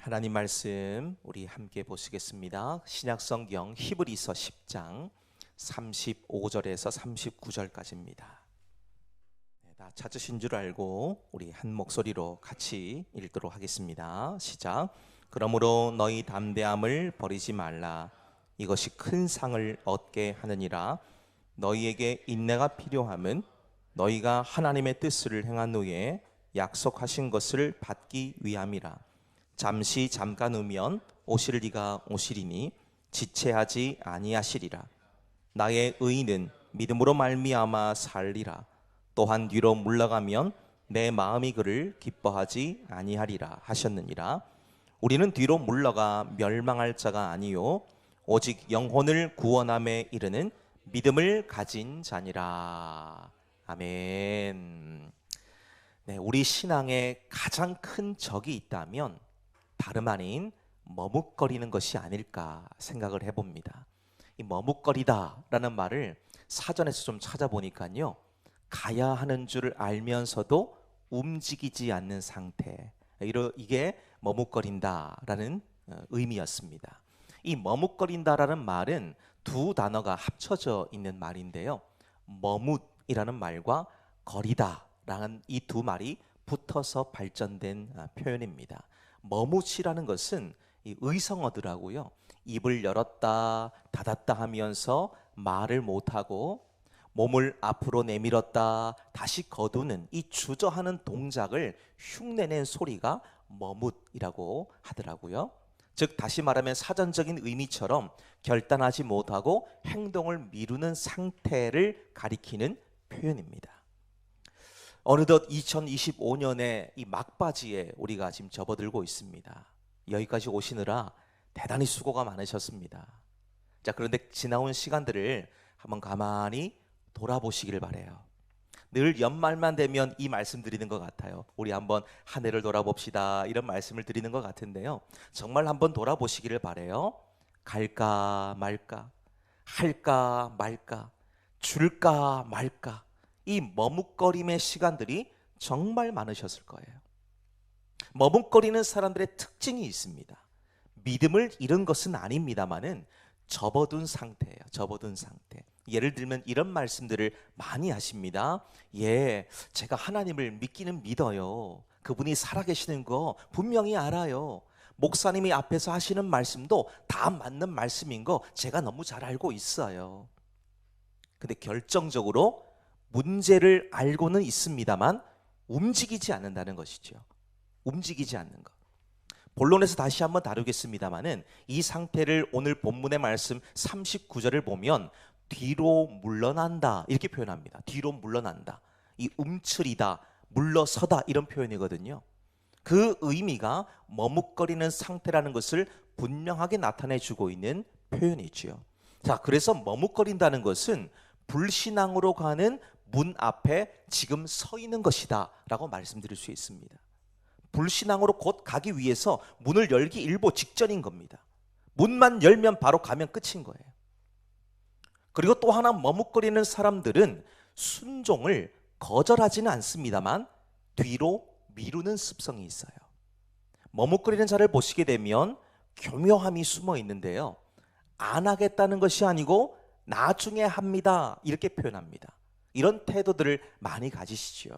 하나님 말씀 우리 함께 보시겠습니다. 신약성경 히브리서 10장 35절에서 39절까지입니다. 다 찾으신 줄 알고 우리 한 목소리로 같이 읽도록 하겠습니다. 시작. 그러므로 너희 담대함을 버리지 말라. 이것이 큰 상을 얻게 하느니라. 너희에게 인내가 필요함은 너희가 하나님의 뜻을 행한 후에 약속하신 것을 받기 위함이라. 잠시 잠깐 후면 오실 리가 오시리니 지체하지 아니하시리라. 나의 의인은 믿음으로 말미암아 살리라. 또한 뒤로 물러가면 내 마음이 그를 기뻐하지 아니하리라 하셨느니라. 우리는 뒤로 물러가 멸망할 자가 아니요 오직 영혼을 구원함에 이르는 믿음을 가진 자니라. 아멘. 네, 우리 신앙에 가장 큰 적이 있다면 다름 아닌 머뭇거리는 것이 아닐까 생각을 해봅니다. 이 머뭇거리다라는 말을 사전에서 좀 찾아보니까요, 가야 하는 줄 알면서도 움직이지 않는 상태, 이게 머뭇거린다라는 의미였습니다. 이 머뭇거린다라는 말은 두 단어가 합쳐져 있는 말인데요, 머뭇이라는 말과 거리다라는 이 두 말이 붙어서 발전된 표현입니다. 머뭇이라는 것은 이 의성어더라고요. 입을 열었다 닫았다 하면서 말을 못하고 몸을 앞으로 내밀었다 다시 거두는 이 주저하는 동작을 흉내낸 소리가 머뭇이라고 하더라고요. 즉 다시 말하면 사전적인 의미처럼 결단하지 못하고 행동을 미루는 상태를 가리키는 표현입니다. 어느덧 2025년의 이 막바지에 우리가 지금 접어들고 있습니다. 여기까지 오시느라 대단히 수고가 많으셨습니다. 자, 그런데 지나온 시간들을 한번 가만히 돌아보시길 바래요. 늘 연말만 되면 이 말씀 드리는 것 같아요. 우리 한번 한 해를 돌아봅시다, 이런 말씀을 드리는 것 같은데요, 정말 한번 돌아보시기를 바래요. 갈까 말까, 할까 말까, 줄까 말까, 이 머뭇거림의 시간들이 정말 많으셨을 거예요. 머뭇거리는 사람들의 특징이 있습니다. 믿음을 잃은 것은 아닙니다만은 접어둔 상태예요. 접어둔 상태. 예를 들면 이런 말씀들을 많이 하십니다. 예, 제가 하나님을 믿기는 믿어요. 그분이 살아계시는 거 분명히 알아요. 목사님이 앞에서 하시는 말씀도 다 맞는 말씀인 거 제가 너무 잘 알고 있어요. 근데 결정적으로 문제를 알고는 있습니다만 움직이지 않는다는 것이죠. 움직이지 않는 것. 본론에서 다시 한번 다루겠습니다만은 이 상태를 오늘 본문의 말씀 39절을 보면 뒤로 물러난다 이렇게 표현합니다. 뒤로 물러난다. 이 움츠리다, 물러서다 이런 표현이거든요. 그 의미가 머뭇거리는 상태라는 것을 분명하게 나타내주고 있는 표현이지요. 자, 그래서 머뭇거린다는 것은 불신앙으로 가는 문 앞에 지금 서 있는 것이다 라고 말씀드릴 수 있습니다. 불신앙으로 곧 가기 위해서 문을 열기 일보 직전인 겁니다. 문만 열면 바로 가면 끝인 거예요. 그리고 또 하나 머뭇거리는 사람들은 순종을 거절하지는 않습니다만 뒤로 미루는 습성이 있어요. 머뭇거리는 자를 보시게 되면 교묘함이 숨어 있는데요, 안 하겠다는 것이 아니고 나중에 합니다 이렇게 표현합니다. 이런 태도들을 많이 가지시죠.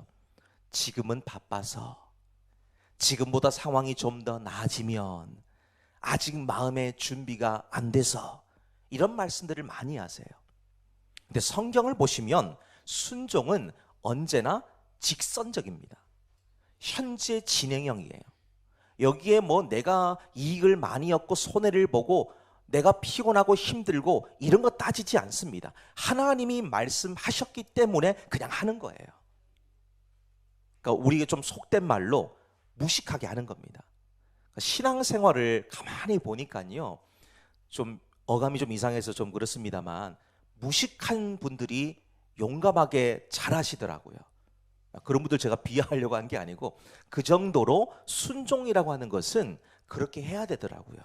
지금은 바빠서, 지금보다 상황이 좀 더 나아지면, 아직 마음의 준비가 안 돼서, 이런 말씀들을 많이 하세요. 근데 성경을 보시면 순종은 언제나 직선적입니다. 현재 진행형이에요. 여기에 뭐 내가 이익을 많이 얻고 손해를 보고 내가 피곤하고 힘들고 이런 거 따지지 않습니다. 하나님이 말씀하셨기 때문에 그냥 하는 거예요. 그러니까 우리가 좀 속된 말로 무식하게 하는 겁니다. 그러니까 신앙생활을 가만히 보니까요, 좀 어감이 좀 이상해서 좀 그렇습니다만 무식한 분들이 용감하게 잘하시더라고요. 그런 분들 제가 비하하려고 한 게 아니고 그 정도로 순종이라고 하는 것은 그렇게 해야 되더라고요.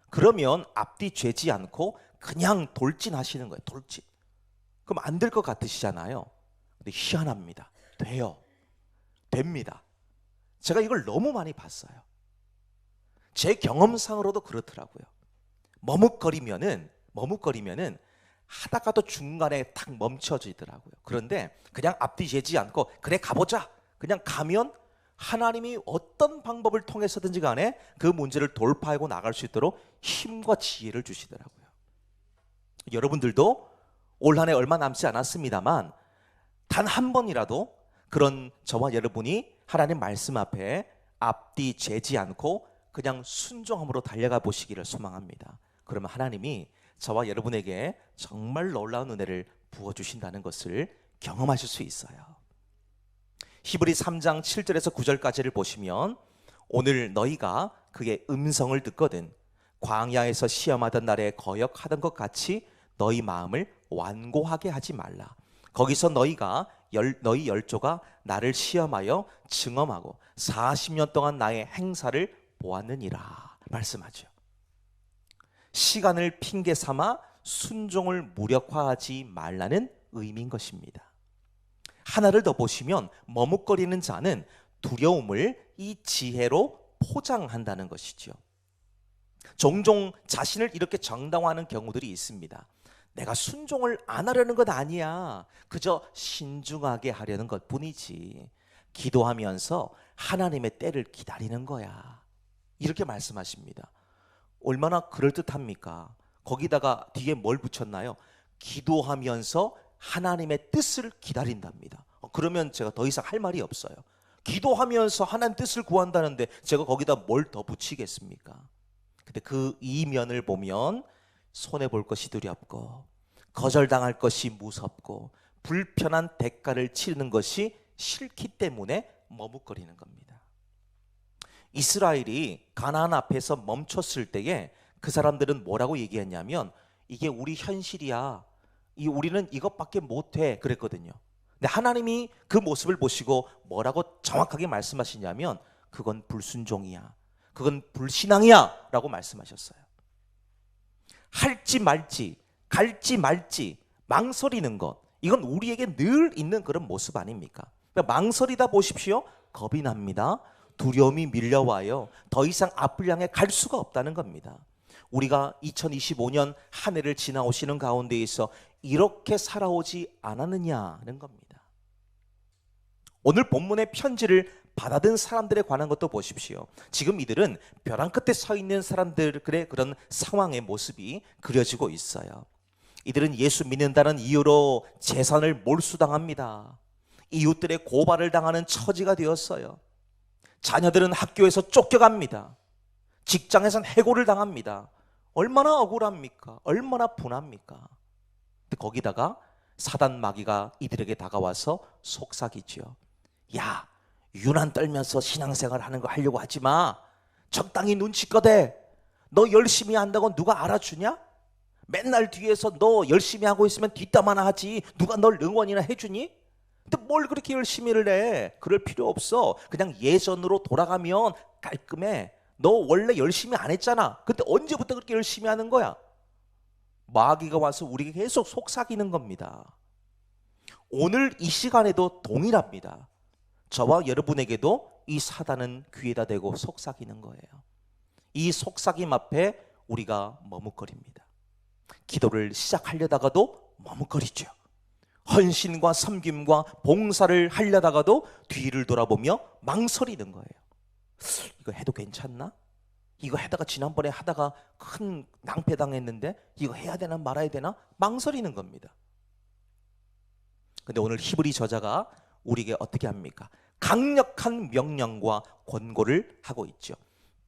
그러면 앞뒤 죄지 않고 그냥 돌진하시는 거예요. 돌진. 그럼 안 될 것 같으시잖아요. 근데 희한합니다. 돼요. 됩니다. 제가 이걸 너무 많이 봤어요. 제 경험상으로도 그렇더라고요. 머뭇거리면은 하다가도 중간에 딱 멈춰지더라고요. 그런데 그냥 앞뒤 재지 않고 그래 가보자. 그냥 가면 하나님이 어떤 방법을 통해서든지 간에 그 문제를 돌파하고 나갈 수 있도록 힘과 지혜를 주시더라고요. 여러분들도 올 한 해 얼마 남지 않았습니다만 단 한 번이라도 그런 저와 여러분이 하나님 말씀 앞에 앞뒤 재지 않고 그냥 순종함으로 달려가 보시기를 소망합니다. 그러면 하나님이 저와 여러분에게 정말 놀라운 은혜를 부어주신다는 것을 경험하실 수 있어요. 히브리 3장 7절에서 9절까지를 보시면 오늘 너희가 그의 음성을 듣거든 광야에서 시험하던 날에 거역하던 것 같이 너희 마음을 완고하게 하지 말라. 거기서 너희 열조가 나를 시험하여 증언하고 40년 동안 나의 행사를 보았느니라 말씀하죠. 시간을 핑계 삼아 순종을 무력화하지 말라는 의미인 것입니다. 하나를 더 보시면 머뭇거리는 자는 두려움을 이 지혜로 포장한다는 것이죠. 종종 자신을 이렇게 정당화하는 경우들이 있습니다. 내가 순종을 안 하려는 건 아니야. 그저 신중하게 하려는 것 뿐이지. 기도하면서 하나님의 때를 기다리는 거야. 이렇게 말씀하십니다. 얼마나 그럴듯합니까? 거기다가 뒤에 뭘 붙였나요? 기도하면서 하나님의 뜻을 기다린답니다. 그러면 제가 더 이상 할 말이 없어요. 기도하면서 하나님 뜻을 구한다는데 제가 거기다 뭘 더 붙이겠습니까? 근데 그 이면을 보면 손해볼 것이 두렵고 거절당할 것이 무섭고 불편한 대가를 치르는 것이 싫기 때문에 머뭇거리는 겁니다. 이스라엘이 가나안 앞에서 멈췄을 때에 그 사람들은 뭐라고 얘기했냐면 이게 우리 현실이야. 우리는 이것밖에 못해 그랬거든요. 근데 하나님이 그 모습을 보시고 뭐라고 정확하게 말씀하시냐면 그건 불순종이야. 그건 불신앙이야 라고 말씀하셨어요. 할지 말지 갈지 말지 망설이는 것, 이건 우리에게 늘 있는 그런 모습 아닙니까? 망설이다 보십시오. 겁이 납니다. 두려움이 밀려와요. 더 이상 앞을 향해 갈 수가 없다는 겁니다. 우리가 2025년 한 해를 지나오시는 가운데에서 이렇게 살아오지 않았느냐는 겁니다. 오늘 본문의 편지를 받아든 사람들에 관한 것도 보십시오. 지금 이들은 벼랑 끝에 서 있는 사람들의 그런 상황의 모습이 그려지고 있어요. 이들은 예수 믿는다는 이유로 재산을 몰수당합니다. 이웃들의 고발을 당하는 처지가 되었어요. 자녀들은 학교에서 쫓겨갑니다. 직장에선 해고를 당합니다. 얼마나 억울합니까? 얼마나 분합니까? 근데 거기다가 사단 마귀가 이들에게 다가와서 속삭이죠. 야, 유난 떨면서 신앙생활 하는 거 하려고 하지 마. 적당히 눈치껏 해. 너 열심히 한다고 누가 알아주냐? 맨날 뒤에서 너 열심히 하고 있으면 뒷담 화나 하지. 누가 널 응원이나 해주니? 근데 뭘 그렇게 열심히를 해? 그럴 필요 없어. 그냥 예전으로 돌아가면 깔끔해. 너 원래 열심히 안 했잖아. 근데 언제부터 그렇게 열심히 하는 거야? 마귀가 와서 우리에게 계속 속삭이는 겁니다. 오늘 이 시간에도 동일합니다. 저와 여러분에게도 이 사단은 귀에다 대고 속삭이는 거예요. 이 속삭임 앞에 우리가 머뭇거립니다. 기도를 시작하려다가도 머뭇거리죠. 헌신과 섬김과 봉사를 하려다가도 뒤를 돌아보며 망설이는 거예요. 이거 해도 괜찮나? 이거 하다가 지난번에 하다가 큰 낭패당했는데 이거 해야 되나 말아야 되나? 망설이는 겁니다. 근데 오늘 히브리 저자가 우리에게 어떻게 합니까? 강력한 명령과 권고를 하고 있죠.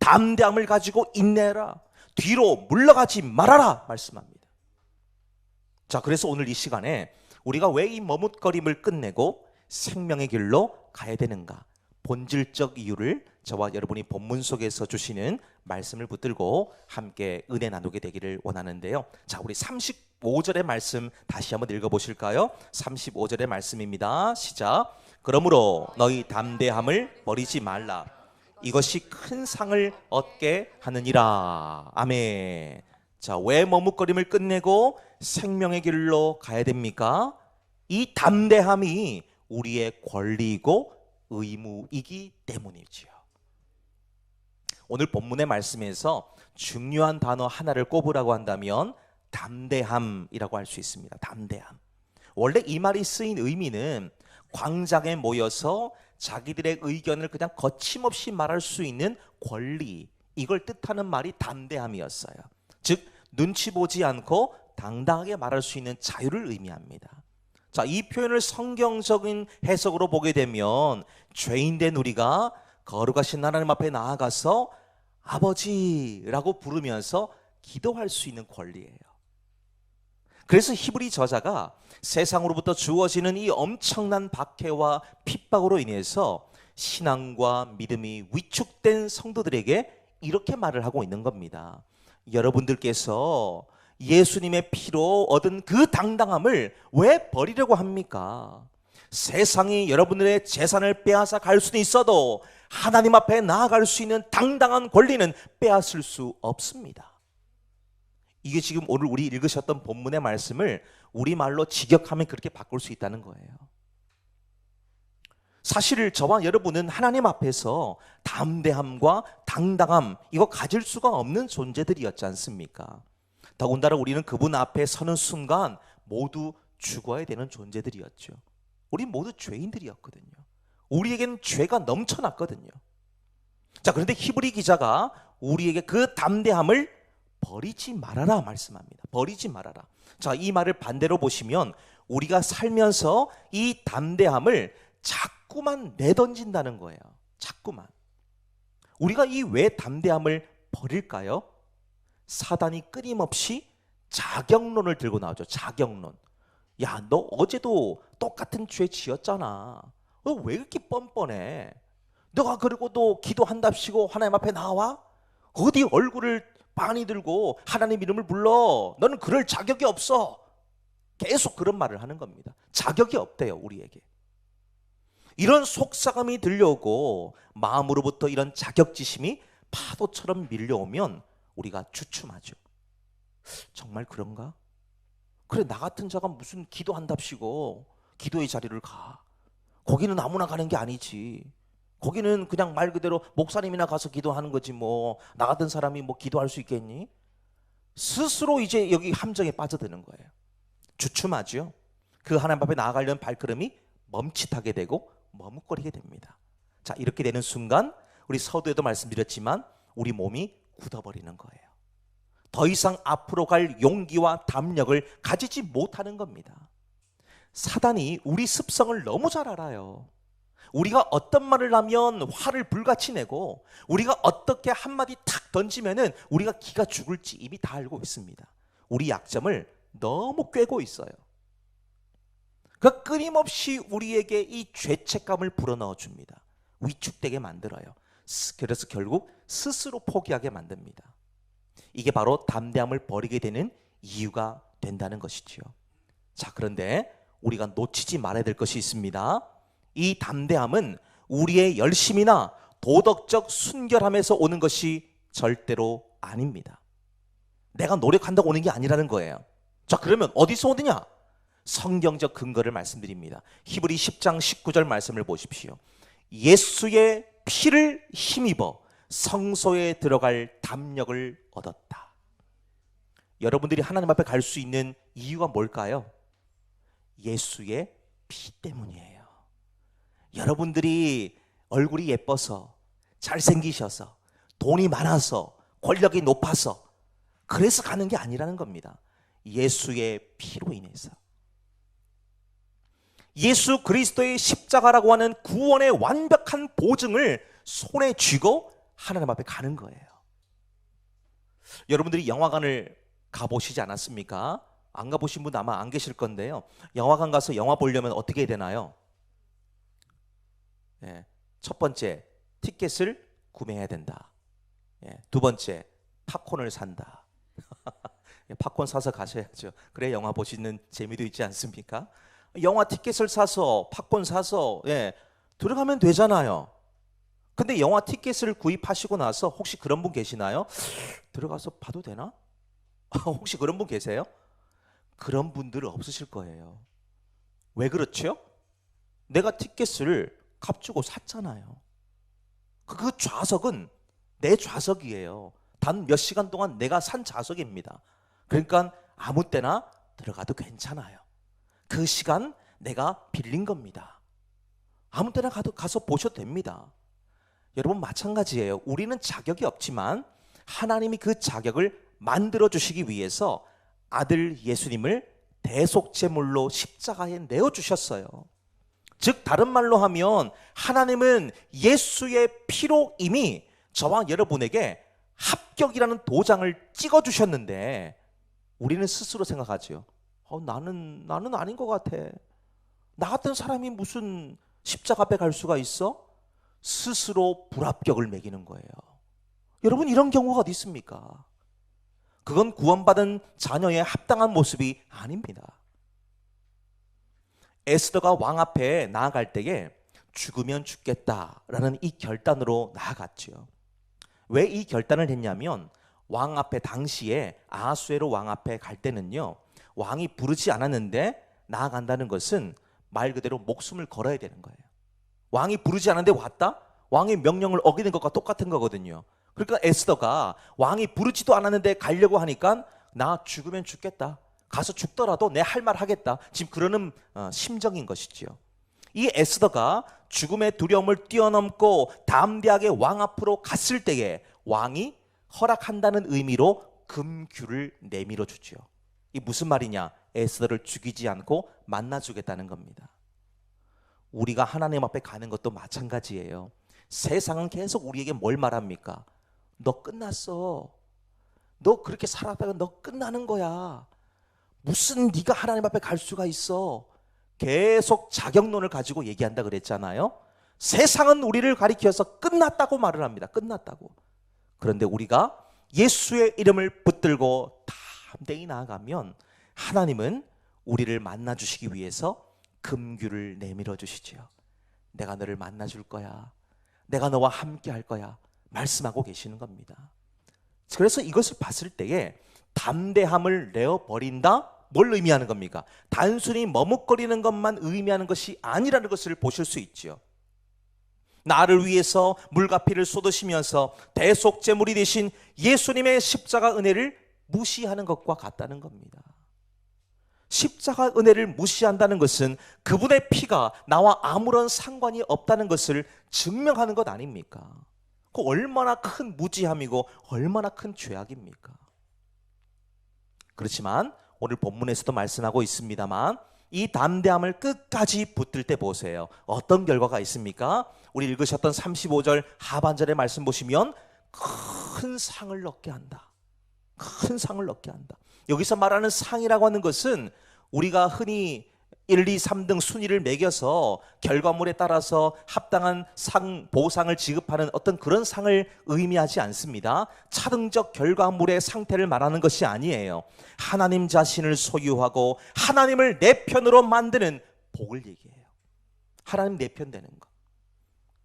담대함을 가지고 인내해라. 뒤로 물러가지 말아라 말씀합니다. 자, 그래서 오늘 이 시간에 우리가 왜 이 머뭇거림을 끝내고 생명의 길로 가야 되는가? 본질적 이유를 저와 여러분이 본문 속에서 주시는 말씀을 붙들고 함께 은혜 나누게 되기를 원하는데요. 자, 우리 35절의 말씀 다시 한번 읽어보실까요? 35절의 말씀입니다. 시작. 그러므로 너희 담대함을 버리지 말라. 이것이 큰 상을 얻게 하느니라. 아멘. 자, 왜 머뭇거림을 끝내고 생명의 길로 가야 됩니까? 이 담대함이 우리의 권리이고 의무이기 때문이지요. 오늘 본문의 말씀에서 중요한 단어 하나를 꼽으라고 한다면 담대함이라고 할 수 있습니다. 담대함. 원래 이 말이 쓰인 의미는 광장에 모여서 자기들의 의견을 그냥 거침없이 말할 수 있는 권리, 이걸 뜻하는 말이 담대함이었어요. 즉 눈치 보지 않고 당당하게 말할 수 있는 자유를 의미합니다. 자, 이 표현을 성경적인 해석으로 보게 되면 죄인된 우리가 거룩하신 하나님 앞에 나아가서 아버지라고 부르면서 기도할 수 있는 권리예요. 그래서 히브리 저자가 세상으로부터 주어지는 이 엄청난 박해와 핍박으로 인해서 신앙과 믿음이 위축된 성도들에게 이렇게 말을 하고 있는 겁니다. 여러분들께서 예수님의 피로 얻은 그 당당함을 왜 버리려고 합니까? 세상이 여러분들의 재산을 빼앗아 갈 수는 있어도 하나님 앞에 나아갈 수 있는 당당한 권리는 빼앗을 수 없습니다. 이게 지금 오늘 우리 읽으셨던 본문의 말씀을 우리말로 직역하면 그렇게 바꿀 수 있다는 거예요. 사실 저와 여러분은 하나님 앞에서 담대함과 당당함, 이거 가질 수가 없는 존재들이었지 않습니까? 더군다나 우리는 그분 앞에 서는 순간 모두 죽어야 되는 존재들이었죠. 우리 모두 죄인들이었거든요. 우리에겐 죄가 넘쳐났거든요. 자, 그런데 히브리 기자가 우리에게 그 담대함을 버리지 말아라 말씀합니다. 버리지 말아라. 자, 이 말을 반대로 보시면 우리가 살면서 이 담대함을 자꾸만 내던진다는 거예요. 자꾸만. 우리가 이 왜 담대함을 버릴까요? 사단이 끊임없이 자격론을 들고 나오죠. 자격론. 야, 너 어제도 똑같은 죄 지었잖아. 너 왜 이렇게 뻔뻔해? 너가 그리고 또 기도한답시고 하나님 앞에 나와? 어디 얼굴을 빤히 들고 하나님 이름을 불러? 너는 그럴 자격이 없어. 계속 그런 말을 하는 겁니다. 자격이 없대요, 우리에게. 이런 속삭임이 들려오고 마음으로부터 이런 자격지심이 파도처럼 밀려오면 우리가 주춤하죠. 정말 그런가? 그래, 나 같은 자가 무슨 기도한답시고 기도의 자리를 가. 거기는 아무나 가는 게 아니지. 거기는 그냥 말 그대로 목사님이나 가서 기도하는 거지 뭐. 나 같은 사람이 뭐 기도할 수 있겠니? 스스로 이제 여기 함정에 빠져드는 거예요. 주춤하죠. 그 하나님 앞에 나아가려는 발걸음이 멈칫하게 되고 머뭇거리게 됩니다. 자, 이렇게 되는 순간 우리 서두에도 말씀드렸지만 우리 몸이 굳어버리는 거예요. 더 이상 앞으로 갈 용기와 담력을 가지지 못하는 겁니다. 사단이 우리 습성을 너무 잘 알아요. 우리가 어떤 말을 하면 화를 불같이 내고 우리가 어떻게 한마디 탁 던지면은 우리가 기가 죽을지 이미 다 알고 있습니다. 우리 약점을 너무 꿰고 있어요. 그 끊임없이 우리에게 이 죄책감을 불어넣어 줍니다. 위축되게 만들어요. 그래서 결국 스스로 포기하게 만듭니다. 이게 바로 담대함을 버리게 되는 이유가 된다는 것이지요. 자, 그런데 우리가 놓치지 말아야 될 것이 있습니다. 이 담대함은 우리의 열심이나 도덕적 순결함에서 오는 것이 절대로 아닙니다. 내가 노력한다고 오는 게 아니라는 거예요. 자, 그러면 어디서 오느냐? 성경적 근거를 말씀드립니다. 히브리 10장 19절 말씀을 보십시오. 예수의 피를 힘입어 성소에 들어갈 담력을 얻었다. 여러분들이 하나님 앞에 갈 수 있는 이유가 뭘까요? 예수의 피 때문이에요. 여러분들이 얼굴이 예뻐서 잘생기셔서 돈이 많아서 권력이 높아서 그래서 가는 게 아니라는 겁니다. 예수의 피로 인해서. 예수 그리스도의 십자가라고 하는 구원의 완벽한 보증을 손에 쥐고 하나님 앞에 가는 거예요. 여러분들이 영화관을 가보시지 않았습니까? 안 가보신 분 아마 안 계실 건데요. 영화관 가서 영화 보려면 어떻게 해야 되나요? 첫 번째, 티켓을 구매해야 된다. 두 번째, 팝콘을 산다. 팝콘 사서 가셔야죠. 그래 영화 보시는 재미도 있지 않습니까? 영화 티켓을 사서 팝콘 사서 들어가면 되잖아요. 근데 영화 티켓을 구입하시고 나서 혹시 그런 분 계시나요? 들어가서 봐도 되나? 혹시 그런 분 계세요? 그런 분들 없으실 거예요. 왜 그렇죠? 내가 티켓을 값주고 샀잖아요. 그 좌석은 내 좌석이에요. 단 몇 시간 동안 내가 산 좌석입니다. 그러니까 아무 때나 들어가도 괜찮아요. 그 시간 내가 빌린 겁니다. 아무 때나 가서 보셔도 됩니다. 여러분 마찬가지예요. 우리는 자격이 없지만 하나님이 그 자격을 만들어 주시기 위해서 아들 예수님을 대속제물로 십자가에 내어주셨어요. 즉 다른 말로 하면 하나님은 예수의 피로 이미 저와 여러분에게 합격이라는 도장을 찍어주셨는데 우리는 스스로 생각하죠. 나는 아닌 것 같아. 나 같은 사람이 무슨 십자가 앞에 갈 수가 있어? 스스로 불합격을 매기는 거예요. 여러분 이런 경우가 어디 있습니까? 그건 구원받은 자녀의 합당한 모습이 아닙니다. 에스더가 왕 앞에 나아갈 때에 죽으면 죽겠다라는 이 결단으로 나아갔죠. 왜 이 결단을 했냐면 왕 앞에 당시에 아하수에로 왕 앞에 갈 때는요, 왕이 부르지 않았는데 나아간다는 것은 말 그대로 목숨을 걸어야 되는 거예요. 왕이 부르지 않았는데 왔다? 왕의 명령을 어기는 것과 똑같은 거거든요. 그러니까 에스더가 왕이 부르지도 않았는데 가려고 하니까 나 죽으면 죽겠다. 가서 죽더라도 내 할 말 하겠다. 지금 그러는 심정인 것이지요. 이 에스더가 죽음의 두려움을 뛰어넘고 담대하게 왕 앞으로 갔을 때에 왕이 허락한다는 의미로 금규를 내밀어 주죠. 이 무슨 말이냐? 에스더를 죽이지 않고 만나주겠다는 겁니다. 우리가 하나님 앞에 가는 것도 마찬가지예요. 세상은 계속 우리에게 뭘 말합니까? 너 끝났어. 너 그렇게 살았다가 너 끝나는 거야. 무슨 네가 하나님 앞에 갈 수가 있어. 계속 자격론을 가지고 얘기한다 그랬잖아요. 세상은 우리를 가리켜서 끝났다고 말을 합니다. 끝났다고. 그런데 우리가 예수의 이름을 붙들고 담대히 나아가면 하나님은 우리를 만나주시기 위해서 금규를 내밀어 주시지요. 내가 너를 만나줄 거야. 내가 너와 함께 할 거야. 말씀하고 계시는 겁니다. 그래서 이것을 봤을 때에 담대함을 내어버린다? 뭘 의미하는 겁니까? 단순히 머뭇거리는 것만 의미하는 것이 아니라는 것을 보실 수 있죠. 나를 위해서 물과 피를 쏟으시면서 대속제물이 되신 예수님의 십자가 은혜를 무시하는 것과 같다는 겁니다. 십자가 은혜를 무시한다는 것은 그분의 피가 나와 아무런 상관이 없다는 것을 증명하는 것 아닙니까? 그 얼마나 큰 무지함이고 얼마나 큰 죄악입니까? 그렇지만 오늘 본문에서도 말씀하고 있습니다만 이 담대함을 끝까지 붙들 때 보세요. 어떤 결과가 있습니까? 우리 읽으셨던 35절 하반절의 말씀 보시면 큰 상을 얻게 한다. 큰 상을 얻게 한다. 여기서 말하는 상이라고 하는 것은 우리가 흔히 1, 2, 3등 순위를 매겨서 결과물에 따라서 합당한 상, 보상을 지급하는 어떤 그런 상을 의미하지 않습니다. 차등적 결과물의 상태를 말하는 것이 아니에요. 하나님 자신을 소유하고 하나님을 내 편으로 만드는 복을 얘기해요. 하나님 내 편 되는 것.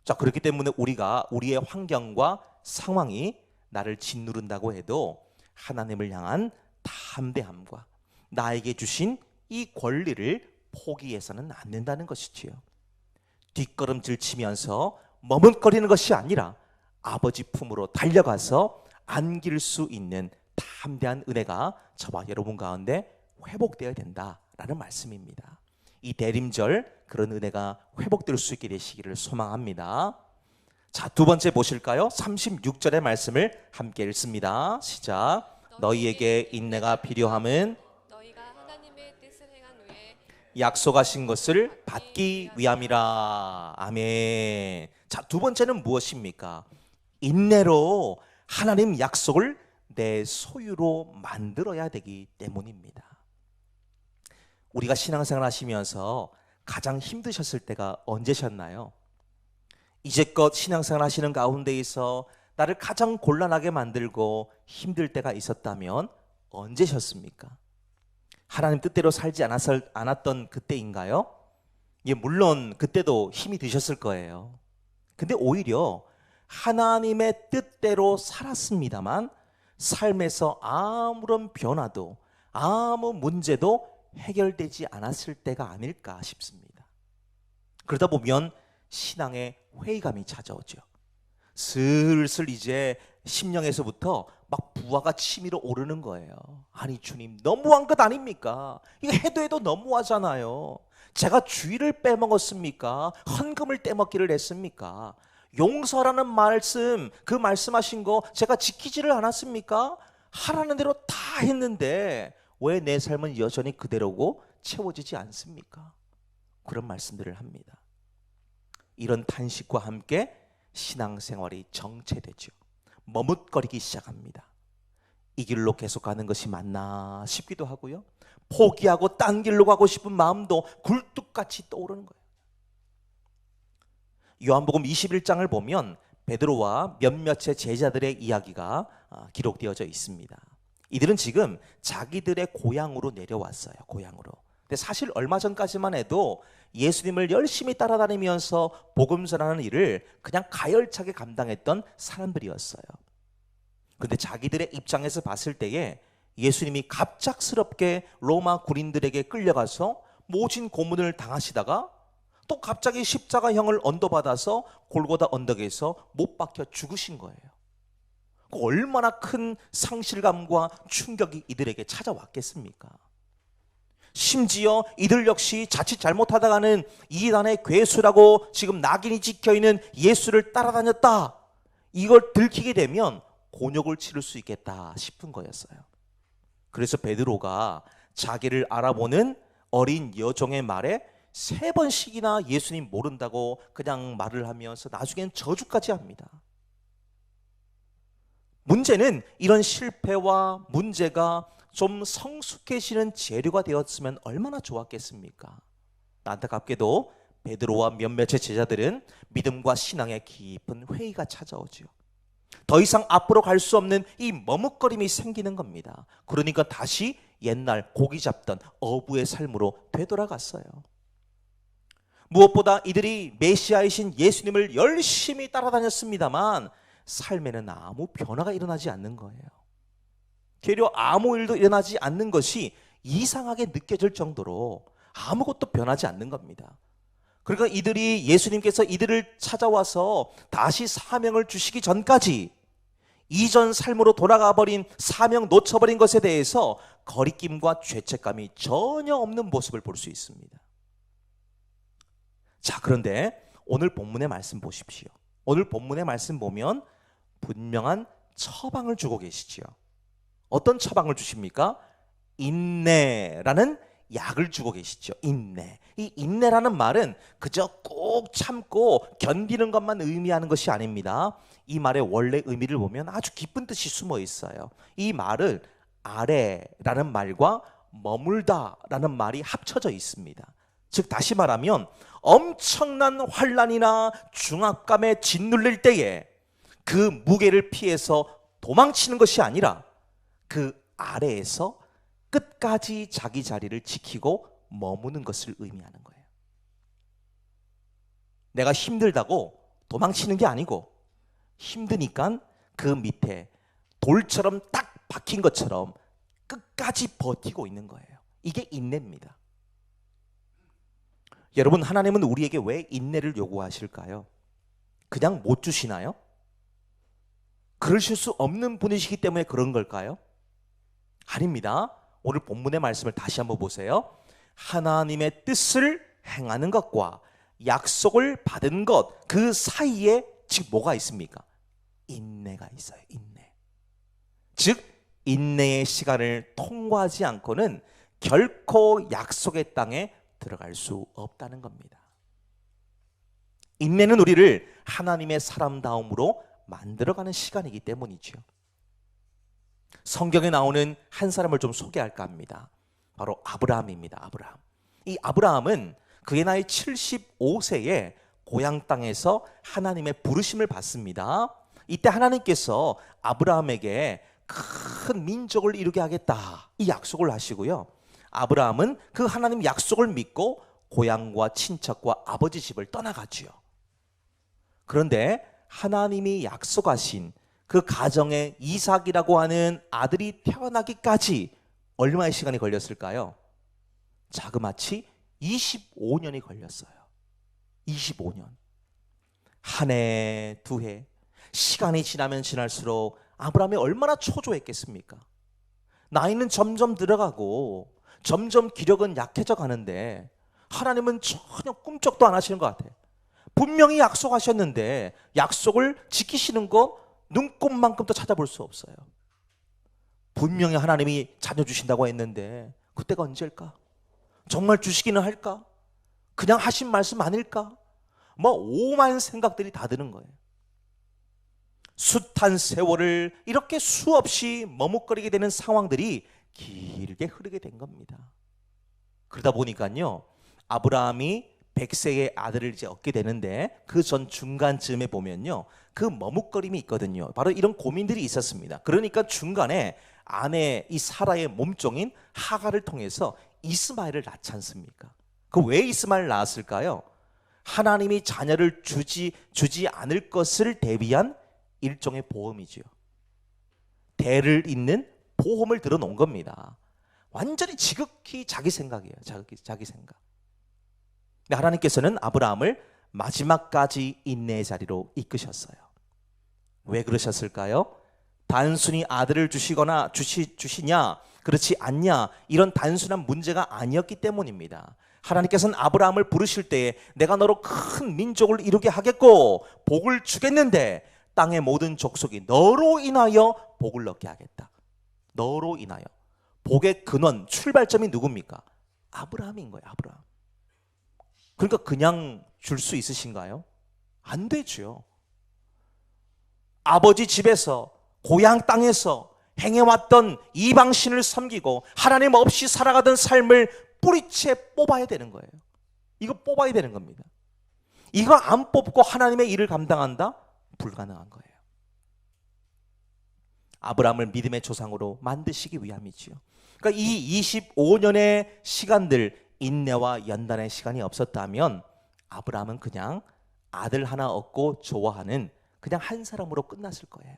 자, 그렇기 때문에 우리가 우리의 환경과 상황이 나를 짓누른다고 해도 하나님을 향한 담대함과 나에게 주신 이 권리를 포기해서는 안 된다는 것이지요. 뒷걸음질 치면서 머뭇거리는 것이 아니라 아버지 품으로 달려가서 안길 수 있는 담대한 은혜가 저와 여러분 가운데 회복되어야 된다라는 말씀입니다. 이 대림절 그런 은혜가 회복될 수 있게 되시기를 소망합니다. 자, 두 번째 보실까요? 36절의 말씀을 함께 읽습니다. 시작. 너희에게 인내가 필요함은 약속하신 것을 받기 위함이라. 아멘. 자, 두 번째는 무엇입니까? 인내로 하나님 약속을 내 소유로 만들어야 되기 때문입니다. 우리가 신앙생활 하시면서 가장 힘드셨을 때가 언제셨나요? 이제껏 신앙생활 하시는 가운데에서 나를 가장 곤란하게 만들고 힘들 때가 있었다면 언제셨습니까? 하나님 뜻대로 살지 않았던 그때인가요? 예, 물론 그때도 힘이 드셨을 거예요. 근데 오히려 하나님의 뜻대로 살았습니다만 삶에서 아무런 변화도 아무 문제도 해결되지 않았을 때가 아닐까 싶습니다. 그러다 보면 신앙의 회의감이 찾아오죠. 슬슬 이제 심령에서부터 막 부하가 치밀어 오르는 거예요. 아니 주님, 너무한 것 아닙니까? 이거 해도 해도 너무하잖아요. 제가 주일을 빼먹었습니까? 헌금을 떼먹기를 했습니까? 용서라는 말씀, 그 말씀하신 거 제가 지키지를 않았습니까? 하라는 대로 다 했는데 왜 내 삶은 여전히 그대로고 채워지지 않습니까? 그런 말씀들을 합니다. 이런 탄식과 함께 신앙생활이 정체되죠. 머뭇거리기 시작합니다. 이 길로 계속 가는 것이 맞나 싶기도 하고요. 포기하고 딴 길로 가고 싶은 마음도 굴뚝같이 떠오르는 거예요. 요한복음 21장을 보면 베드로와 몇몇의 제자들의 이야기가 기록되어져 있습니다. 이들은 지금 자기들의 고향으로 내려왔어요. 고향으로. 근데 사실 얼마 전까지만 해도 예수님을 열심히 따라다니면서 복음 전하는 일을 그냥 가열차게 감당했던 사람들이었어요. 근데 자기들의 입장에서 봤을 때에 예수님이 갑작스럽게 로마 군인들에게 끌려가서 모진 고문을 당하시다가 또 갑자기 십자가형을 언도받아서 골고다 언덕에서 못 박혀 죽으신 거예요. 얼마나 큰 상실감과 충격이 이들에게 찾아왔겠습니까? 심지어 이들 역시 자칫 잘못하다가는 이단의 괴수라고 지금 낙인이 찍혀있는 예수를 따라다녔다, 이걸 들키게 되면 곤욕을 치를 수 있겠다 싶은 거였어요. 그래서 베드로가 자기를 알아보는 어린 여종의 말에 3번씩이나 예수님 모른다고 그냥 말을 하면서 나중엔 저주까지 합니다. 문제는 이런 실패와 문제가 좀 성숙해지는 재료가 되었으면 얼마나 좋았겠습니까? 안타깝게도 베드로와 몇몇의 제자들은 믿음과 신앙의 깊은 회의가 찾아오죠. 더 이상 앞으로 갈 수 없는 이 머뭇거림이 생기는 겁니다. 그러니까 다시 옛날 고기 잡던 어부의 삶으로 되돌아갔어요. 무엇보다 이들이 메시아이신 예수님을 열심히 따라다녔습니다만 삶에는 아무 변화가 일어나지 않는 거예요. 되려 아무 일도 일어나지 않는 것이 이상하게 느껴질 정도로 아무것도 변하지 않는 겁니다. 그러니까 이들이 예수님께서 이들을 찾아와서 다시 사명을 주시기 전까지 이전 삶으로 돌아가 버린, 사명 놓쳐버린 것에 대해서 거리낌과 죄책감이 전혀 없는 모습을 볼 수 있습니다. 자, 그런데 오늘 본문의 말씀 보십시오. 오늘 본문의 말씀 보면 분명한 처방을 주고 계시지요. 어떤 처방을 주십니까? 인내라는 약을 주고 계시죠. 인내. 이 인내라는 말은 그저 꼭 참고 견디는 것만 의미하는 것이 아닙니다. 이 말의 원래 의미를 보면 아주 깊은 뜻이 숨어 있어요. 이 말을 아래라는 말과 머물다라는 말이 합쳐져 있습니다. 즉 다시 말하면 엄청난 환난이나 중압감에 짓눌릴 때에 그 무게를 피해서 도망치는 것이 아니라 그 아래에서 끝까지 자기 자리를 지키고 머무는 것을 의미하는 거예요. 내가 힘들다고 도망치는 게 아니고 힘드니까 그 밑에 돌처럼 딱 박힌 것처럼 끝까지 버티고 있는 거예요. 이게 인내입니다. 여러분, 하나님은 우리에게 왜 인내를 요구하실까요? 그냥 못 주시나요? 그러실 수 없는 분이시기 때문에 그런 걸까요? 아닙니다. 오늘 본문의 말씀을 다시 한번 보세요. 하나님의 뜻을 행하는 것과 약속을 받은 것, 그 사이에 지금 뭐가 있습니까? 인내가 있어요. 인내. 즉 인내의 시간을 통과하지 않고는 결코 약속의 땅에 들어갈 수 없다는 겁니다. 인내는 우리를 하나님의 사람다움으로 만들어가는 시간이기 때문이죠. 성경에 나오는 한 사람을 좀 소개할까 합니다. 바로 아브라함입니다. 아브라함. 이 아브라함은 그의 나이 75세에 고향 땅에서 하나님의 부르심을 받습니다. 이때 하나님께서 아브라함에게 큰 민족을 이루게 하겠다, 이 약속을 하시고요. 아브라함은 그 하나님 약속을 믿고 고향과 친척과 아버지 집을 떠나가지요. 그런데 하나님이 약속하신 그 가정에 이삭이라고 하는 아들이 태어나기까지 얼마의 시간이 걸렸을까요? 자그마치 25년이 걸렸어요. 25년. 한 해, 두 해, 시간이 지나면 지날수록 아브라함이 얼마나 초조했겠습니까? 나이는 점점 들어가고 점점 기력은 약해져 가는데 하나님은 전혀 꿈쩍도 안 하시는 것 같아요. 분명히 약속하셨는데 약속을 지키시는 거 눈꼽만큼도 찾아볼 수 없어요. 분명히 하나님이 자녀 주신다고 했는데 그때가 언제일까? 정말 주시기는 할까? 그냥 하신 말씀 아닐까? 뭐 오만 생각들이 다 드는 거예요. 숱한 세월을 이렇게 수없이 머뭇거리게 되는 상황들이 길게 흐르게 된 겁니다. 그러다 보니까요, 아브라함이 100세의 아들을 이제 얻게 되는데 그 전 중간쯤에 보면요, 그 머뭇거림이 있거든요. 바로 이런 고민들이 있었습니다. 그러니까 중간에 아내 이 사라의 몸종인 하갈을 통해서 이스마엘을 낳지 않습니까? 그 왜 이스마엘을 낳았을까요? 하나님이 자녀를 주지 않을 것을 대비한 일종의 보험이죠. 대를 잇는 보험을 들어놓은 겁니다. 완전히 지극히 자기 생각이에요. 자기 생각. 근데 하나님께서는 아브라함을 마지막까지 인내의 자리로 이끄셨어요. 왜 그러셨을까요? 단순히 아들을 주시냐 그렇지 않냐 이런 단순한 문제가 아니었기 때문입니다. 하나님께서는 아브라함을 부르실 때에 내가 너로 큰 민족을 이루게 하겠고 복을 주겠는데 땅의 모든 족속이 너로 인하여 복을 얻게 하겠다. 너로 인하여. 복의 근원, 출발점이 누굽니까? 아브라함인 거예요. 아브라함. 그러니까 그냥 줄 수 있으신가요? 안 되죠. 아버지 집에서 고향 땅에서 행해왔던 이방신을 섬기고 하나님 없이 살아가던 삶을 뿌리채 뽑아야 되는 거예요. 이거 뽑아야 되는 겁니다. 이거 안 뽑고 하나님의 일을 감당한다? 불가능한 거예요. 아브라함을 믿음의 조상으로 만드시기 위함이지요. 그러니까 이 25년의 시간들, 인내와 연단의 시간이 없었다면 아브라함은 그냥 아들 하나 얻고 좋아하는 그냥 한 사람으로 끝났을 거예요.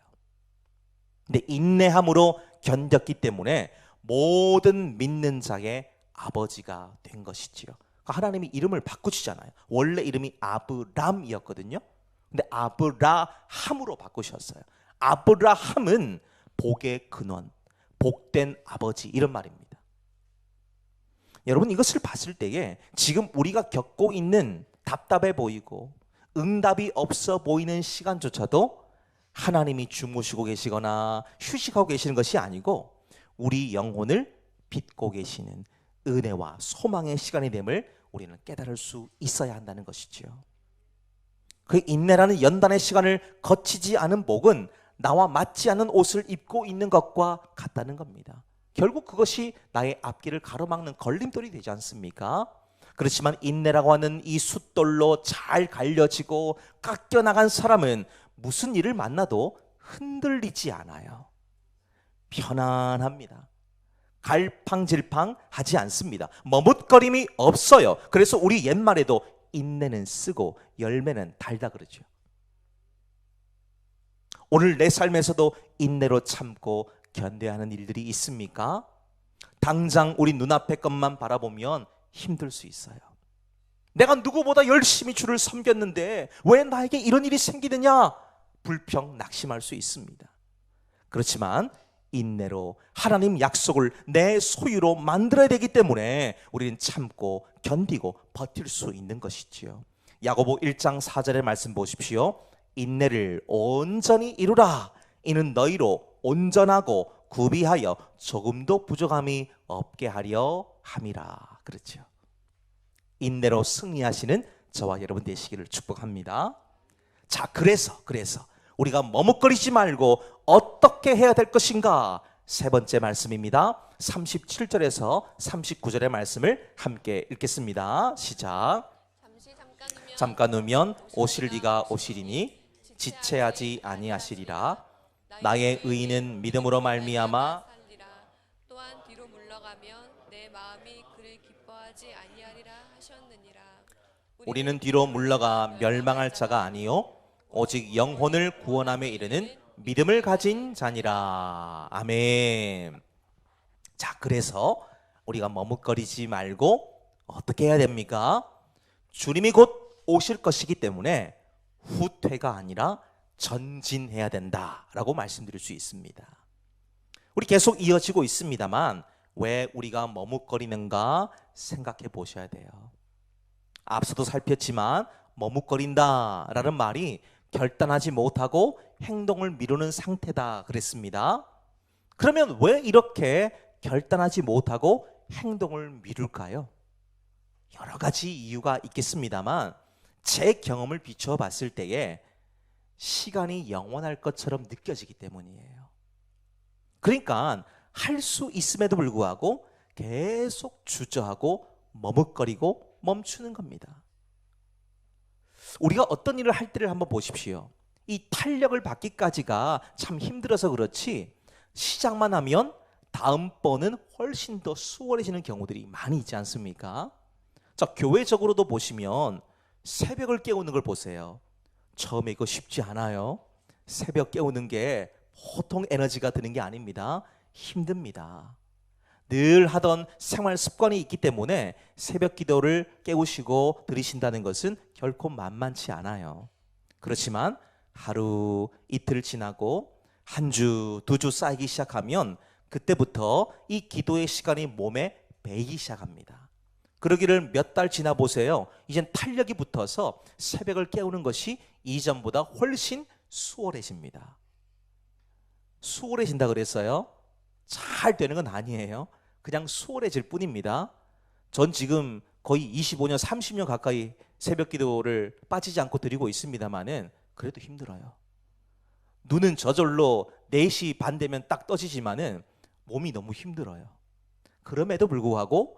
근데 인내함으로 견뎠기 때문에 모든 믿는 자의 아버지가 된 것이지요. 그러니까 하나님이 이름을 바꾸시잖아요. 원래 이름이 아브람이었거든요. 근데 아브라함으로 바꾸셨어요. 아브라함은 복의 근원, 복된 아버지 이런 말입니다. 여러분 이것을 봤을 때에 지금 우리가 겪고 있는 답답해 보이고 응답이 없어 보이는 시간조차도 하나님이 주무시고 계시거나 휴식하고 계시는 것이 아니고 우리 영혼을 빚고 계시는 은혜와 소망의 시간이 됨을 우리는 깨달을 수 있어야 한다는 것이지요. 그 인내라는 연단의 시간을 거치지 않은 복은 나와 맞지 않는 옷을 입고 있는 것과 같다는 겁니다. 결국 그것이 나의 앞길을 가로막는 걸림돌이 되지 않습니까? 그렇지만 인내라고 하는 이 숫돌로 잘 갈려지고 깎여나간 사람은 무슨 일을 만나도 흔들리지 않아요. 편안합니다. 갈팡질팡 하지 않습니다. 머뭇거림이 없어요. 그래서 우리 옛말에도 인내는 쓰고 열매는 달다 그러죠. 오늘 내 삶에서도 인내로 참고 견뎌야 하는 일들이 있습니까? 당장 우리 눈앞의 것만 바라보면 힘들 수 있어요. 내가 누구보다 열심히 주를 섬겼는데 왜 나에게 이런 일이 생기느냐? 불평, 낙심할 수 있습니다. 그렇지만 인내로 하나님 약속을 내 소유로 만들어야 되기 때문에 우리는 참고 견디고 버틸 수 있는 것이지요. 야고보 1장 4절의 말씀 보십시오. 인내를 온전히 이루라. 이는 너희로 온전하고 구비하여 조금도 부족함이 없게 하려 함이라. 그렇죠. 인내로 승리하시는 저와 여러분 되시기를 축복합니다. 자, 그래서 우리가 머뭇거리지 말고 어떻게 해야 될 것인가? 세 번째 말씀입니다. 37절에서 39절의 말씀을 함께 읽겠습니다. 시작. 잠깐 누면 오실 이가 오시리니 지체하지 아니하시리라. 나의 의인은 믿음으로 말미암아 또한 뒤로 물러가면 내 마음이 그를 기뻐하지 아니하리라 하셨느니라. 우리는 뒤로 물러가 멸망할 자가 아니요 오직 영혼을 구원함에 이르는 믿음을 가진 자니라. 아멘. 자, 그래서 우리가 머뭇거리지 말고 어떻게 해야 됩니까? 주님이 곧 오실 것이기 때문에 후퇴가 아니라 전진해야 된다라고 말씀드릴 수 있습니다. 우리 계속 이어지고 있습니다만 왜 우리가 머뭇거리는가 생각해 보셔야 돼요. 앞서도 살폈지만 머뭇거린다라는 말이 결단하지 못하고 행동을 미루는 상태다 그랬습니다. 그러면 왜 이렇게 결단하지 못하고 행동을 미룰까요? 여러 가지 이유가 있겠습니다만 제 경험을 비추어 봤을 때에 시간이 영원할 것처럼 느껴지기 때문이에요. 그러니까 할 수 있음에도 불구하고 계속 주저하고 머뭇거리고 멈추는 겁니다. 우리가 어떤 일을 할 때를 한번 보십시오. 이 탄력을 받기까지가 참 힘들어서 그렇지 시작만 하면 다음번은 훨씬 더 수월해지는 경우들이 많이 있지 않습니까? 자, 교회적으로도 보시면 새벽을 깨우는 걸 보세요. 처음에 이거 쉽지 않아요. 새벽 깨우는 게 보통 에너지가 드는 게 아닙니다. 힘듭니다. 늘 하던 생활 습관이 있기 때문에 새벽 기도를 깨우시고 드리신다는 것은 결코 만만치 않아요. 그렇지만 하루 이틀 지나고 한 주, 두 주 쌓이기 시작하면 그때부터 이 기도의 시간이 몸에 배이기 시작합니다. 그러기를 몇 달 지나 보세요. 이젠 탄력이 붙어서 새벽을 깨우는 것이 이전보다 훨씬 수월해집니다. 수월해진다 그랬어요. 잘 되는 건 아니에요. 그냥 수월해질 뿐입니다. 전 지금 거의 25년, 30년 가까이 새벽 기도를 빠지지 않고 드리고 있습니다만은 그래도 힘들어요. 눈은 저절로 4시 반 되면 딱 떠지지만은 몸이 너무 힘들어요. 그럼에도 불구하고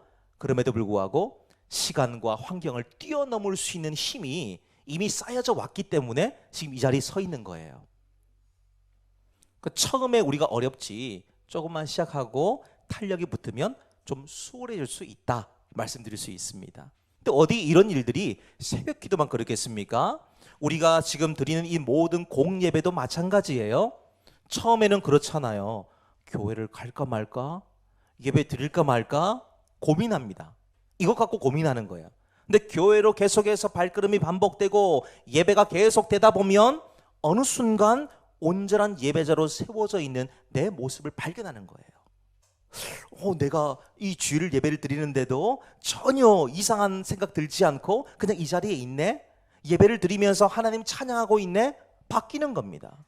시간과 환경을 뛰어넘을 수 있는 힘이 이미 쌓여져 왔기 때문에 지금 이 자리에 서 있는 거예요. 처음에 우리가 어렵지 조금만 시작하고 탄력이 붙으면 좀 수월해질 수 있다 말씀드릴 수 있습니다. 근데 어디 이런 일들이 새벽 기도만 그렇겠습니까? 우리가 지금 드리는 이 모든 공예배도 마찬가지예요. 처음에는 그렇잖아요. 교회를 갈까 말까? 예배 드릴까 말까? 고민합니다. 이것 갖고 고민하는 거예요. 근데 교회로 계속해서 발걸음이 반복되고 예배가 계속되다 보면 어느 순간 온전한 예배자로 세워져 있는 내 모습을 발견하는 거예요. 내가 이 주일 예배를 드리는데도 전혀 이상한 생각 들지 않고 그냥 이 자리에 있네? 예배를 드리면서 하나님 찬양하고 있네? 바뀌는 겁니다.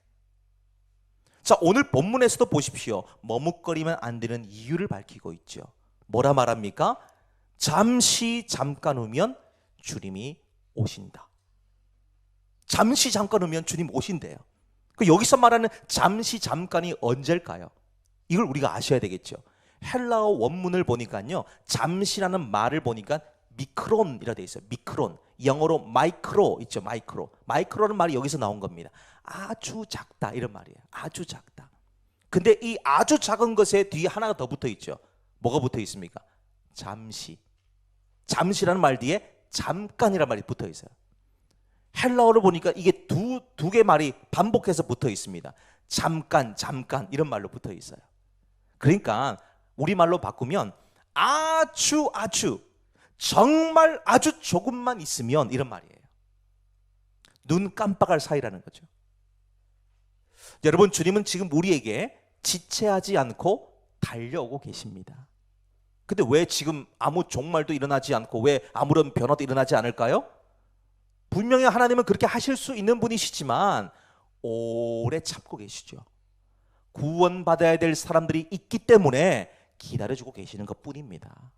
자, 오늘 본문에서도 보십시오. 머뭇거리면 안 되는 이유를 밝히고 있죠. 뭐라 말합니까? 잠시 잠깐 후면 주님이 오신다. 잠시 잠깐 후면 주님 오신대요. 여기서 말하는 잠시 잠깐이 언제일까요? 이걸 우리가 아셔야 되겠죠. 헬라어 원문을 보니까요, 잠시라는 말을 보니까 미크론이라 돼 있어요. 미크론. 영어로 마이크로 있죠. 마이크로는 말이 여기서 나온 겁니다. 아주 작다 이런 말이에요. 아주 작다. 근데 이 아주 작은 것에 뒤에 하나가 더 붙어 있죠. 뭐가 붙어 있습니까? 잠시. 잠시라는 말 뒤에 잠깐이라는 말이 붙어 있어요. 헬라어를 보니까 이게 두 개 말이 반복해서 붙어 있습니다. 잠깐 이런 말로 붙어 있어요. 그러니까 우리말로 바꾸면 아주 정말 아주 조금만 있으면 이런 말이에요. 눈 깜빡할 사이라는 거죠. 여러분, 주님은 지금 우리에게 지체하지 않고 달려오고 계십니다. 근데 왜 지금 아무 종말도 일어나지 않고 왜 아무런 변화도 일어나지 않을까요? 분명히 하나님은 그렇게 하실 수 있는 분이시지만 오래 참고 계시죠. 구원받아야 될 사람들이 있기 때문에 기다려주고 계시는 것 뿐입니다.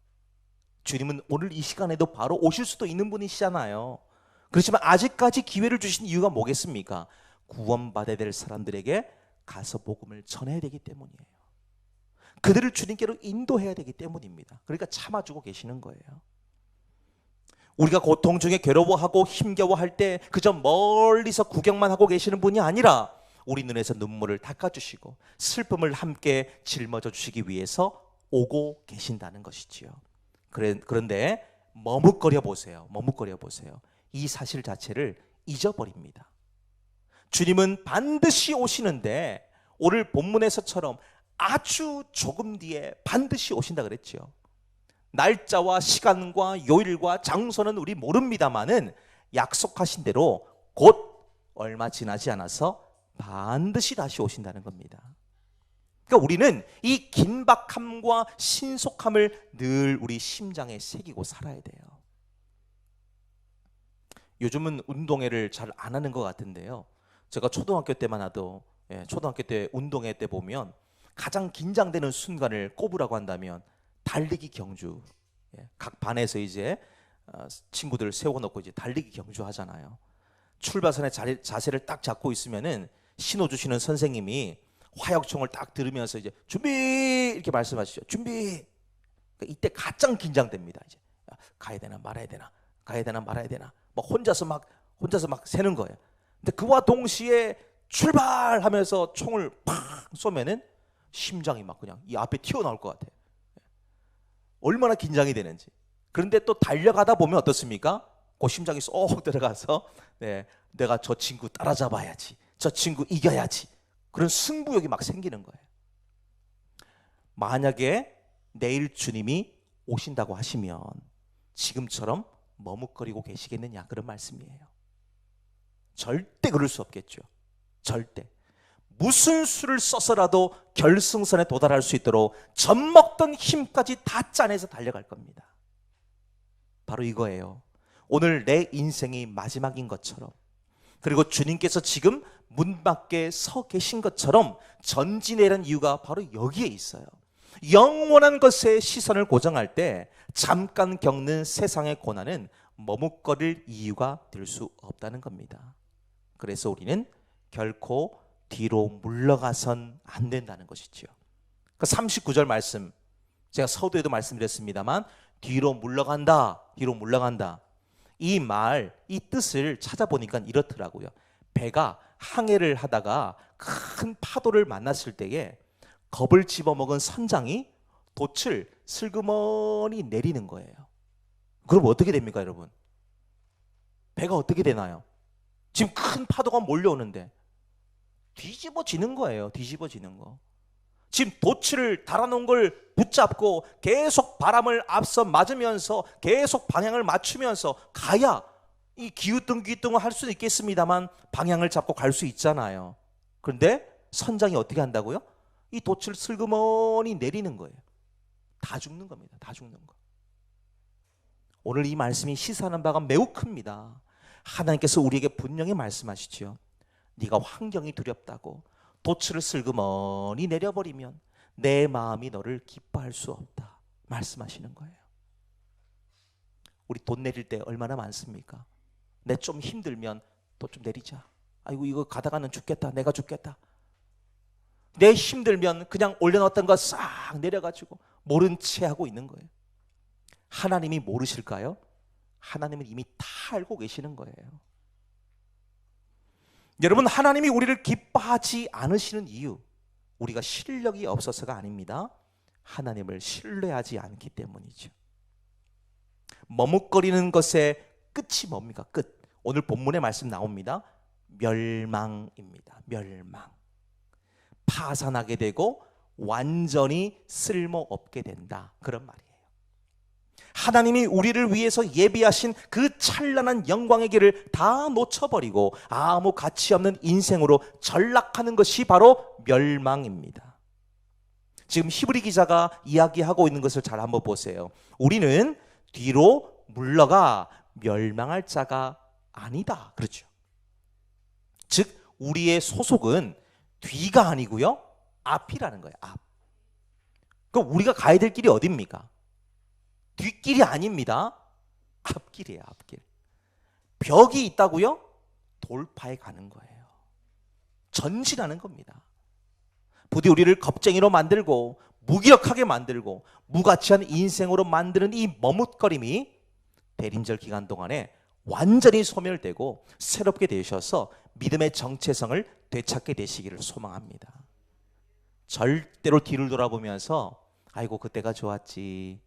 주님은 오늘 이 시간에도 바로 오실 수도 있는 분이시잖아요. 그렇지만 아직까지 기회를 주신 이유가 뭐겠습니까? 구원받아야 될 사람들에게 가서 복음을 전해야 되기 때문이에요. 그들을 주님께로 인도해야 되기 때문입니다. 그러니까 참아주고 계시는 거예요. 우리가 고통 중에 괴로워하고 힘겨워할 때 그저 멀리서 구경만 하고 계시는 분이 아니라 우리 눈에서 눈물을 닦아주시고 슬픔을 함께 짊어져 주시기 위해서 오고 계신다는 것이지요. 그런데 머뭇거려 보세요. 이 사실 자체를 잊어버립니다. 주님은 반드시 오시는데 오늘 본문에서처럼 아주 조금 뒤에 반드시 오신다 그랬죠. 날짜와 시간과 요일과 장소는 우리 모릅니다만은 약속하신 대로 곧 얼마 지나지 않아서 반드시 다시 오신다는 겁니다. 그러니까 우리는 이 긴박함과 신속함을 늘 우리 심장에 새기고 살아야 돼요. 요즘은 운동회를 잘 안 하는 것 같은데요. 제가 초등학교 때만 해도 초등학교 때 운동회 때 보면 가장 긴장되는 순간을 꼽으라고 한다면 달리기 경주. 각 반에서 이제 친구들 세워놓고 이제 달리기 경주 하잖아요. 출발선에 자세를 딱 잡고 있으면은 신호 주시는 선생님이 화약총을 딱 들으면서 이제 준비 이렇게 말씀하시죠. 준비. 그러니까 이때 가장 긴장됩니다. 이제 가야 되나 말아야 되나, 가야 되나 말아야 되나. 막 혼자서 막 세는 거예요. 근데 그와 동시에 출발하면서 총을 팍 쏘면은 심장이 막 그냥 이 앞에 튀어나올 것 같아요. 얼마나 긴장이 되는지. 그런데 또 달려가다 보면 어떻습니까? 그 심장이 쏙 들어가서 내가 저 친구 따라잡아야지, 저 친구 이겨야지, 그런 승부욕이 막 생기는 거예요. 만약에 내일 주님이 오신다고 하시면 지금처럼 머뭇거리고 계시겠느냐, 그런 말씀이에요. 절대 그럴 수 없겠죠. 절대. 무슨 수를 써서라도 결승선에 도달할 수 있도록 젖먹던 힘까지 다 짜내서 달려갈 겁니다. 바로 이거예요. 오늘 내 인생이 마지막인 것처럼, 그리고 주님께서 지금 문 밖에 서 계신 것처럼 전진해라는 이유가 바로 여기에 있어요. 영원한 것에 시선을 고정할 때 잠깐 겪는 세상의 고난은 머뭇거릴 이유가 될 수 없다는 겁니다. 그래서 우리는 결코 뒤로 물러가선 안 된다는 것이죠. 그 39절 말씀, 제가 서두에도 말씀드렸습니다만 뒤로 물러간다, 뒤로 물러간다. 이 말, 이 뜻을 찾아보니까 이렇더라고요. 배가 항해를 하다가 큰 파도를 만났을 때에 겁을 집어먹은 선장이 돛을 슬그머니 내리는 거예요. 그럼 어떻게 됩니까, 여러분? 배가 어떻게 되나요? 지금 큰 파도가 몰려오는데 뒤집어지는 거예요. 뒤집어지는 거. 지금 돛을 달아놓은 걸 붙잡고 계속 바람을 앞서 맞으면서 계속 방향을 맞추면서 가야 이 기우뚱기우뚱을 할 수는 있겠습니다만 방향을 잡고 갈 수 있잖아요. 그런데 선장이 어떻게 한다고요? 이 돛을 슬그머니 내리는 거예요. 다 죽는 겁니다. 다 죽는 거. 오늘 이 말씀이 시사하는 바가 매우 큽니다. 하나님께서 우리에게 분명히 말씀하시죠. 네가 환경이 두렵다고 돛을 슬그머니 내려버리면 내 마음이 너를 기뻐할 수 없다 말씀하시는 거예요. 우리 돛 내릴 때 얼마나 많습니까? 내 좀 힘들면 돛 좀 내리자. 아이고 이거 가다가는 죽겠다. 내가 죽겠다. 내 힘들면 그냥 올려놨던 거 싹 내려가지고 모른 채 하고 있는 거예요. 하나님이 모르실까요? 하나님은 이미 다 알고 계시는 거예요. 여러분, 하나님이 우리를 기뻐하지 않으시는 이유, 우리가 실력이 없어서가 아닙니다. 하나님을 신뢰하지 않기 때문이죠. 머뭇거리는 것의 끝이 뭡니까? 끝. 오늘 본문의 말씀 나옵니다. 멸망입니다. 멸망. 파산하게 되고 완전히 쓸모없게 된다, 그런 말이에요. 하나님이 우리를 위해서 예비하신 그 찬란한 영광의 길을 다 놓쳐버리고 아무 가치 없는 인생으로 전락하는 것이 바로 멸망입니다. 지금 히브리 기자가 이야기하고 있는 것을 잘 한번 보세요. 우리는 뒤로 물러가 멸망할 자가 아니다, 그렇죠? 즉 우리의 소속은 뒤가 아니고요, 앞이라는 거예요. 앞. 그럼 우리가 가야 될 길이 어디입니까? 뒷길이 아닙니다. 앞길이에요. 앞길. 벽이 있다고요? 돌파해 가는 거예요. 전진하는 겁니다. 부디 우리를 겁쟁이로 만들고 무기력하게 만들고 무가치한 인생으로 만드는 이 머뭇거림이 대림절 기간 동안에 완전히 소멸되고 새롭게 되셔서 믿음의 정체성을 되찾게 되시기를 소망합니다. 절대로 뒤를 돌아보면서 아이고 그때가 좋았지,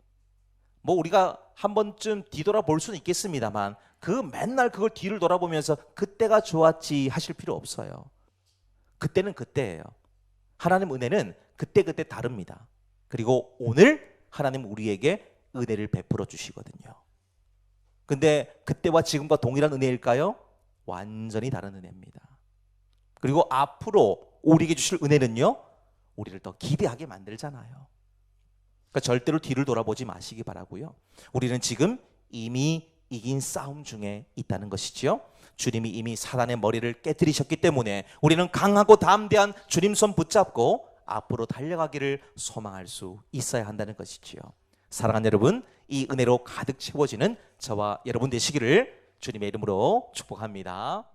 뭐 우리가 한 번쯤 뒤돌아볼 수는 있겠습니다만 그 맨날 그걸 뒤를 돌아보면서 그때가 좋았지 하실 필요 없어요. 그때는 그때예요. 하나님 은혜는 그때그때 다릅니다. 그리고 오늘 하나님 우리에게 은혜를 베풀어 주시거든요. 근데 그때와 지금과 동일한 은혜일까요? 완전히 다른 은혜입니다. 그리고 앞으로 우리에게 주실 은혜는요, 우리를 더 기대하게 만들잖아요. 그러니까 절대로 뒤를 돌아보지 마시기 바라고요. 우리는 지금 이미 이긴 싸움 중에 있다는 것이지요. 주님이 이미 사단의 머리를 깨뜨리셨기 때문에 우리는 강하고 담대한 주님 손 붙잡고 앞으로 달려가기를 소망할 수 있어야 한다는 것이지요. 사랑하는 여러분, 이 은혜로 가득 채워지는 저와 여러분 되시기를 주님의 이름으로 축복합니다.